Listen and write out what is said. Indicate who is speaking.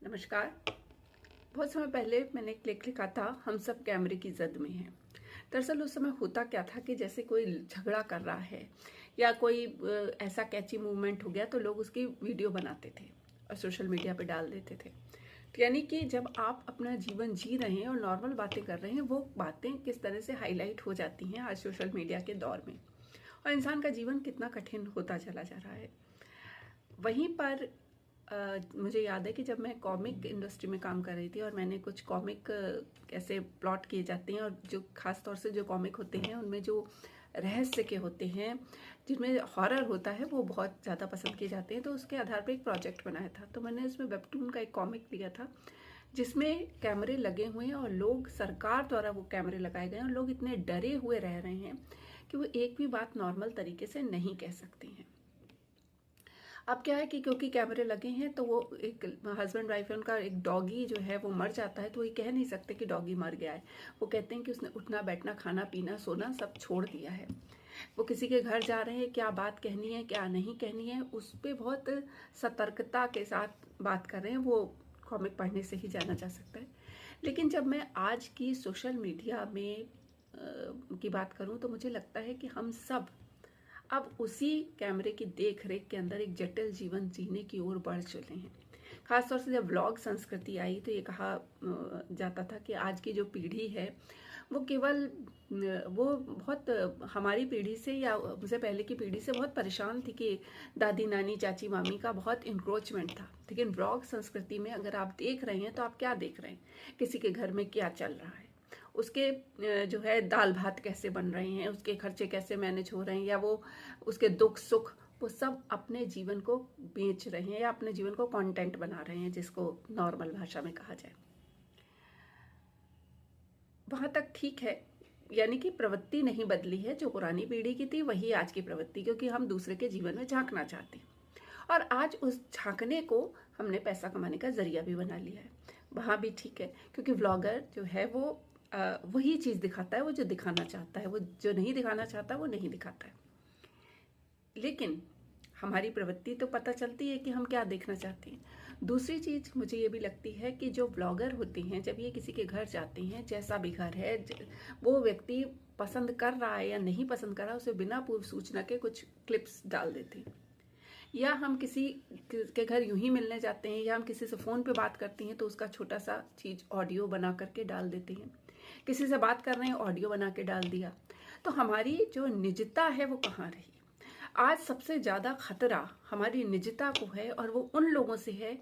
Speaker 1: नमस्कार। बहुत समय पहले मैंने एक लेख लिखा था, हम सब कैमरे की जद में हैं। दरअसल उस समय होता क्या था कि जैसे कोई झगड़ा कर रहा है या कोई ऐसा कैची मूवमेंट हो गया तो लोग उसकी वीडियो बनाते थे और सोशल मीडिया पे डाल देते थे। तो यानी कि जब आप अपना जीवन जी रहे हैं और नॉर्मल बातें कर रहे हैं, वो बातें किस तरह से हाईलाइट हो जाती हैं आज सोशल मीडिया के दौर में, और इंसान का जीवन कितना कठिन होता चला जा रहा है। वहीं पर मुझे याद है कि जब मैं कॉमिक इंडस्ट्री में काम कर रही थी और मैंने कुछ कॉमिक कैसे प्लॉट किए जाते हैं, और जो खास तौर से जो कॉमिक होते हैं उनमें जो रहस्य के होते हैं, जिनमें हॉरर होता है, वो बहुत ज़्यादा पसंद किए जाते हैं। तो उसके आधार पर एक प्रोजेक्ट बनाया था। तो मैंने उसमें वेबटून का एक कॉमिक लिया था जिसमें कैमरे लगे हुए हैं और लोग, सरकार द्वारा वो कैमरे लगाए गए हैं और लोग इतने डरे हुए रह रहे हैं कि वो एक भी बात नॉर्मल तरीके से नहीं कह सकते हैं। अब क्या है कि क्योंकि कैमरे लगे हैं तो वो एक हस्बैंड वाइफ है, उनका एक डॉगी जो है वो मर जाता है, तो ये कह नहीं सकते कि डॉगी मर गया है। वो कहते हैं कि उसने उठना बैठना, खाना पीना, सोना सब छोड़ दिया है। वो किसी के घर जा रहे हैं, क्या बात कहनी है क्या नहीं कहनी है, उस पर बहुत सतर्कता के साथ बात कर रहे हैं। वो कॉमिक पढ़ने से ही जाना जा सकता है। लेकिन जब मैं आज की सोशल मीडिया में की बात करूं तो मुझे लगता है कि हम सब अब उसी कैमरे की देख रेख के अंदर एक जटिल जीवन जीने की ओर बढ़ चले हैं। खासतौर से जब व्लॉग संस्कृति आई तो ये कहा जाता था कि आज की जो पीढ़ी है वो केवल वो बहुत हमारी पीढ़ी से या मुझसे पहले की पीढ़ी से बहुत परेशान थी कि दादी नानी चाची मामी का बहुत इंक्रोचमेंट था। लेकिन व्लॉग संस्कृति में अगर आप देख रहे हैं तो आप क्या देख रहे हैं, किसी के घर में क्या चल रहा है, उसके जो है दाल भात कैसे बन रहे हैं, उसके खर्चे कैसे मैनेज हो रहे हैं, या वो उसके दुख सुख, वो सब अपने जीवन को बेच रहे हैं या अपने जीवन को कंटेंट बना रहे हैं, जिसको नॉर्मल भाषा में कहा जाए। वहां तक ठीक है, यानी कि प्रवृत्ति नहीं बदली है। जो पुरानी पीढ़ी की थी वही आज की प्रवृत्ति, क्योंकि हम दूसरे के जीवन में झांकना चाहते हैं और आज उस झांकने को हमने पैसा कमाने का जरिया भी बना लिया है। वहां भी ठीक है, क्योंकि व्लॉगर जो है वो वही चीज़ दिखाता है, वो जो दिखाना चाहता है। वो जो नहीं दिखाना चाहता वो नहीं दिखाता है। लेकिन हमारी प्रवृत्ति तो पता चलती है कि हम क्या देखना चाहते हैं। दूसरी चीज़ मुझे ये भी लगती है कि जो ब्लॉगर होते हैं, जब ये किसी के घर जाते हैं, जैसा भी घर है, वो व्यक्ति पसंद कर रहा है या नहीं पसंद कर रहा है, उसे बिना पूर्व सूचना के कुछ क्लिप्स डाल देते हैं। या हम किसी के घर यूं ही मिलने जाते हैं, या हम किसी से फ़ोन पे बात करते हैं तो उसका छोटा सा चीज़ ऑडियो बना करके डाल देते हैं। किसी से बात कर रहे हैं, ऑडियो बना के डाल दिया। तो हमारी जो निजता है वो कहाँ रही। आज सबसे ज़्यादा खतरा हमारी निजता को है, और वो उन लोगों से है